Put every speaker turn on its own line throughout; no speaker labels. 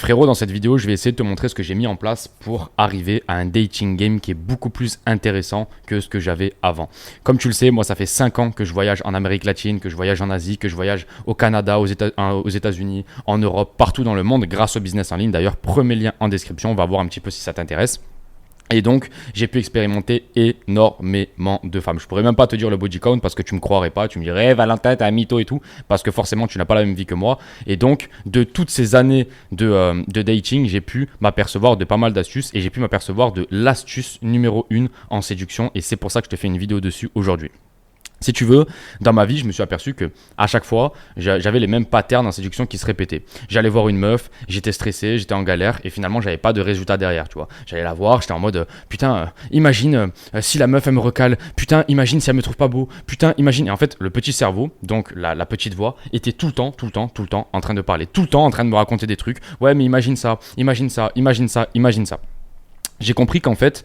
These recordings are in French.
Frérot, dans cette vidéo, je vais essayer de te montrer ce que j'ai mis en place pour arriver à un dating game qui est beaucoup plus intéressant que ce que j'avais avant. Comme tu le sais, moi, ça fait 5 ans que je voyage en Amérique latine, que je voyage en Asie, que je voyage au Canada, aux États-Unis, en Europe, partout dans le monde grâce au business en ligne. D'ailleurs, premier lien en description, on va voir un petit peu si ça t'intéresse. Et donc, j'ai pu expérimenter énormément de femmes. Je pourrais même pas te dire le body count parce que tu me croirais pas. Tu me dirais, hey, Valentin, t'es un mytho et tout. Parce que forcément, tu n'as pas la même vie que moi. Et donc, de toutes ces années de dating, j'ai pu m'apercevoir de pas mal d'astuces. Et j'ai pu m'apercevoir de l'astuce numéro 1 en séduction. Et c'est pour ça que je te fais une vidéo dessus aujourd'hui. Si tu veux, dans ma vie, je me suis aperçu que à chaque fois, j'avais les mêmes patterns en séduction qui se répétaient. J'allais voir une meuf, j'étais stressé, j'étais en galère et finalement, j'avais pas de résultat derrière, tu vois. J'allais la voir, j'étais en mode putain, imagine si la meuf elle me recale, putain, imagine si elle me trouve pas beau, putain, imagine. Et en fait, le petit cerveau, donc la petite voix, était tout le temps en train de parler, tout le temps en train de me raconter des trucs. Ouais, mais imagine ça, imagine ça, imagine ça, imagine ça. J'ai compris qu'en fait,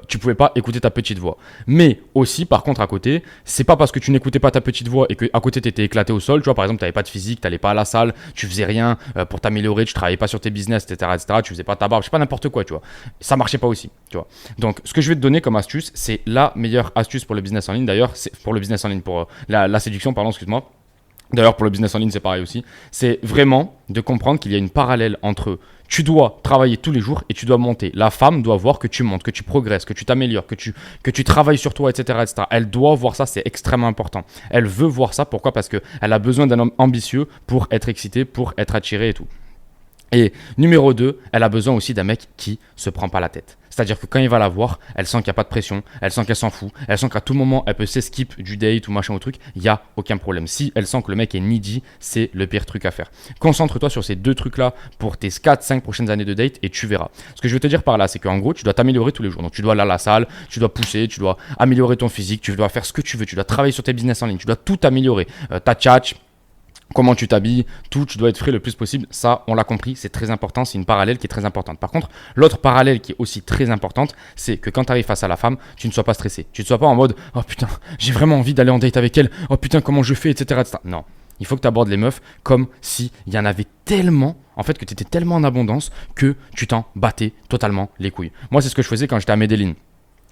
tu pouvais pas écouter ta petite voix. Mais aussi, par contre, à côté, c'est pas parce que tu n'écoutais pas ta petite voix et qu'à côté, tu étais éclaté au sol. Tu vois, par exemple, tu n'avais pas de physique, tu n'allais pas à la salle, tu faisais rien pour t'améliorer, tu travaillais pas sur tes business, etc., tu faisais pas ta barbe, je sais pas, n'importe quoi, tu vois. Ça marchait pas aussi, tu vois. Donc, ce que je vais te donner comme astuce, c'est la meilleure astuce pour le business en ligne. D'ailleurs, c'est pour le business en ligne, pour la séduction, pardon, excuse-moi. D'ailleurs, pour le business en ligne, c'est pareil aussi. C'est vraiment de comprendre qu'il y a une parallèle entre tu dois travailler tous les jours et tu dois monter. La femme doit voir que tu montes, que tu progresses, que tu t'améliores, que tu travailles sur toi, etc., etc. Elle doit voir ça, c'est extrêmement important. Elle veut voir ça. Pourquoi ? Parce qu'elle a besoin d'un homme ambitieux pour être excité, pour être attiré et tout. Et numéro 2, elle a besoin aussi d'un mec qui se prend pas la tête. C'est-à-dire que quand il va la voir, elle sent qu'il n'y a pas de pression, elle sent qu'elle s'en fout, elle sent qu'à tout moment, elle peut s'esquipe du date ou machin ou truc, il n'y a aucun problème. Si elle sent que le mec est needy, c'est le pire truc à faire. Concentre-toi sur ces deux trucs-là pour tes 4-5 prochaines années de date et tu verras. Ce que je veux te dire par là, c'est qu'en gros, tu dois t'améliorer tous les jours. Donc tu dois aller à la salle, tu dois pousser, tu dois améliorer ton physique, tu dois faire ce que tu veux, tu dois travailler sur tes business en ligne, tu dois tout améliorer. Ta tchatch, comment tu t'habilles, tout, tu dois être frais le plus possible. Ça, on l'a compris, c'est très important, c'est une parallèle qui est très importante. Par contre, l'autre parallèle qui est aussi très importante, c'est que quand tu arrives face à la femme, tu ne sois pas stressé. Tu ne sois pas en mode « Oh putain, j'ai vraiment envie d'aller en date avec elle. Oh putain, comment je fais, etc. etc. » Non, il faut que tu abordes les meufs comme s'il y en avait tellement, en fait, que tu étais tellement en abondance que tu t'en battais totalement les couilles. Moi, c'est ce que je faisais quand j'étais à Medellín.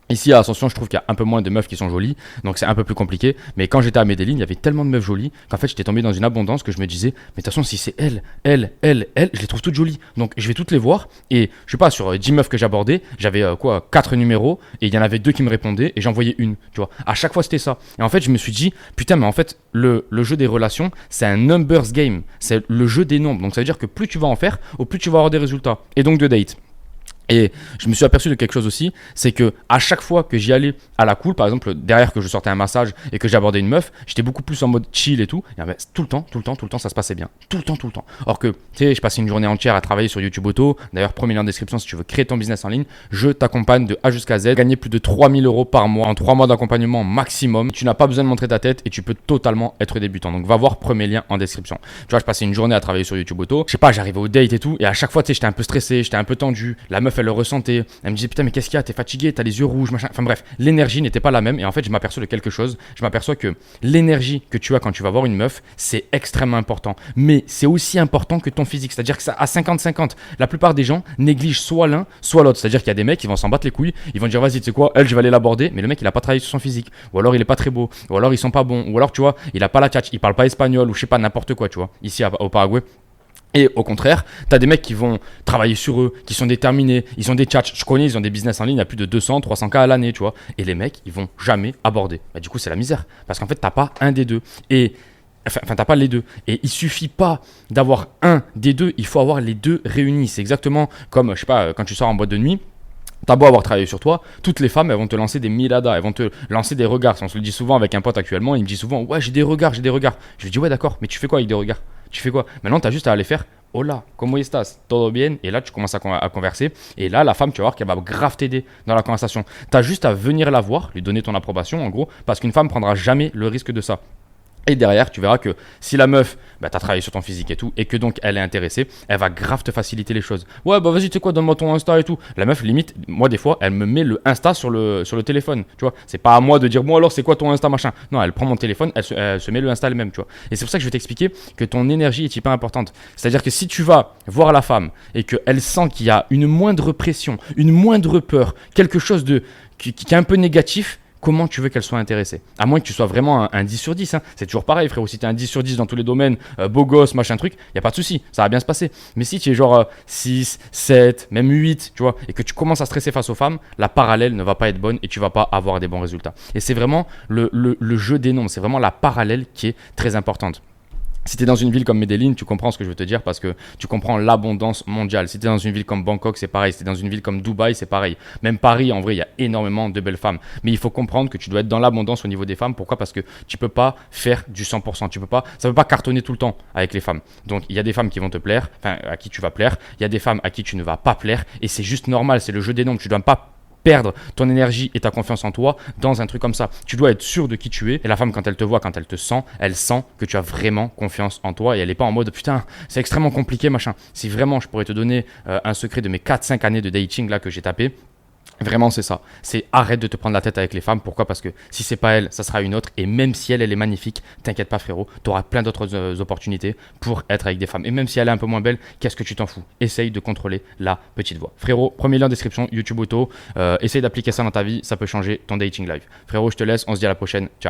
Ici à Ascension, je trouve qu'il y a un peu moins de meufs qui sont jolies, donc c'est un peu plus compliqué. Mais quand j'étais à Medellín, il y avait tellement de meufs jolies qu'en fait j'étais tombé dans une abondance que je me disais, mais de toute façon, si c'est elle, je les trouve toutes jolies. Donc je vais toutes les voir et je sais pas, sur 10 meufs que j'abordais, j'avais 4 numéros et il y en avait 2 qui me répondaient et j'envoyais une, tu vois. À chaque fois c'était ça. Et en fait, je me suis dit, putain, mais en fait, le jeu des relations, c'est un numbers game, c'est le jeu des nombres. Donc ça veut dire que plus tu vas en faire, au plus tu vas avoir des résultats et donc de dates. Et je me suis aperçu de quelque chose aussi, c'est que à chaque fois que j'y allais à la cool, par exemple derrière que je sortais un massage et que j'abordais une meuf, j'étais beaucoup plus en mode chill et tout. Et ben, tout le temps, ça se passait bien. Tout le temps. Or que, tu sais, je passais une journée entière à travailler sur YouTube Auto. D'ailleurs, premier lien en description si tu veux créer ton business en ligne. Je t'accompagne de A jusqu'à Z. Gagner plus de 3000 € par mois en 3 mois d'accompagnement maximum. Tu n'as pas besoin de montrer ta tête et tu peux totalement être débutant. Donc va voir premier lien en description. Tu vois, je passais une journée à travailler sur YouTube Auto. Je sais pas, j'arrivais au date et tout. Et à chaque fois, tu sais, j'étais un peu stressé, j'étais un peu tendu. La meuf, elle le ressentait. Elle me disait putain mais qu'est-ce qu'il y a, t'es fatigué, t'as les yeux rouges, machin. Enfin bref, l'énergie n'était pas la même et en fait je m'aperçois de quelque chose. Je m'aperçois que l'énergie que tu as quand tu vas voir une meuf, c'est extrêmement important. Mais c'est aussi important que ton physique. C'est-à-dire que ça à 50-50. La plupart des gens négligent soit l'un, soit l'autre. C'est-à-dire qu'il y a des mecs qui vont s'en battre les couilles. Ils vont dire vas-y tu sais quoi, elle je vais aller l'aborder. Mais le mec il a pas travaillé sur son physique. Ou alors il est pas très beau. Ou alors ils sont pas bons. Ou alors tu vois, il a pas la tchatch, il parle pas espagnol ou je sais pas n'importe quoi tu vois. Ici au Paraguay. Et au contraire, tu as des mecs qui vont travailler sur eux, qui sont déterminés, ils ont des chats, je connais, ils ont des business en ligne à plus de 200, 300K à l'année, tu vois. Et les mecs, ils vont jamais aborder. Bah, du coup, c'est la misère. Parce qu'en fait, t'as pas un des deux. Et enfin, t'as pas les deux. Et il suffit pas d'avoir un des deux, il faut avoir les deux réunis. C'est exactement comme, je sais pas, quand tu sors en boîte de nuit. T'as beau avoir travaillé sur toi, toutes les femmes elles vont te lancer des miradas, elles vont te lancer des regards. On se le dit souvent avec un pote actuellement, il me dit souvent ouais j'ai des regards. Je lui dis ouais d'accord, mais tu fais quoi avec des regards? Tu fais quoi? Maintenant t'as juste à aller faire hola, ¿cómo estás? ¿Todo bien? Et là tu commences à converser et là la femme tu vas voir qu'elle va grave t'aider dans la conversation. T'as juste à venir la voir, lui donner ton approbation en gros, parce qu'une femme prendra jamais le risque de ça. Et derrière, tu verras que si la meuf, bah, t'as travaillé sur ton physique et tout, et que donc elle est intéressée, elle va grave te faciliter les choses. Ouais, bah vas-y, tu sais quoi, donne-moi ton Insta et tout. La meuf, limite, moi des fois, elle me met le Insta sur le téléphone, tu vois. C'est pas à moi de dire, bon alors c'est quoi ton Insta machin. Non, elle prend mon téléphone, elle se met le Insta elle-même, tu vois. Et c'est pour ça que je vais t'expliquer que ton énergie est hyper importante. C'est-à-dire que si tu vas voir la femme et qu'elle sent qu'il y a une moindre pression, une moindre peur, quelque chose qui est un peu négatif, comment tu veux qu'elle soit intéressée? À moins que tu sois vraiment un 10 sur 10. Hein. C'est toujours pareil, frérot. Si tu es un 10 sur 10 dans tous les domaines, beau gosse, machin truc, il n'y a pas de souci. Ça va bien se passer. Mais si tu es genre 6, 7, même 8, tu vois, et que tu commences à stresser face aux femmes, la parallèle ne va pas être bonne et tu vas pas avoir des bons résultats. Et c'est vraiment le jeu des nombres. C'est vraiment la parallèle qui est très importante. Si tu es dans une ville comme Medellin, tu comprends ce que je veux te dire parce que tu comprends l'abondance mondiale. Si tu es dans une ville comme Bangkok, c'est pareil. Si tu es dans une ville comme Dubaï, c'est pareil. Même Paris, en vrai, il y a énormément de belles femmes. Mais il faut comprendre que tu dois être dans l'abondance au niveau des femmes. Pourquoi? Parce que tu peux pas faire du 100%. Ça peut pas cartonner tout le temps avec les femmes. Donc, il y a des femmes qui vont te plaire, enfin, à qui tu vas plaire. Il y a des femmes à qui tu ne vas pas plaire. Et c'est juste normal. C'est le jeu des nombres. Tu dois pas perdre ton énergie et ta confiance en toi dans un truc comme ça. Tu dois être sûr de qui tu es. Et la femme, quand elle te voit, quand elle te sent, elle sent que tu as vraiment confiance en toi. Et elle n'est pas en mode putain, c'est extrêmement compliqué, machin. Si vraiment je pourrais te donner un secret de mes 4-5 années de dating là que j'ai tapé, vraiment, c'est ça. C'est arrête de te prendre la tête avec les femmes. Pourquoi? Parce que si c'est pas elle, ça sera une autre. Et même si elle est magnifique, t'inquiète pas, frérot, tu auras plein d'autres opportunités pour être avec des femmes. Et même si elle est un peu moins belle, qu'est-ce que tu t'en fous? Essaye de contrôler la petite voix. Frérot, premier lien en description, YouTube Auto. Essaye d'appliquer ça dans ta vie. Ça peut changer ton dating life. Frérot, je te laisse. On se dit à la prochaine. Ciao.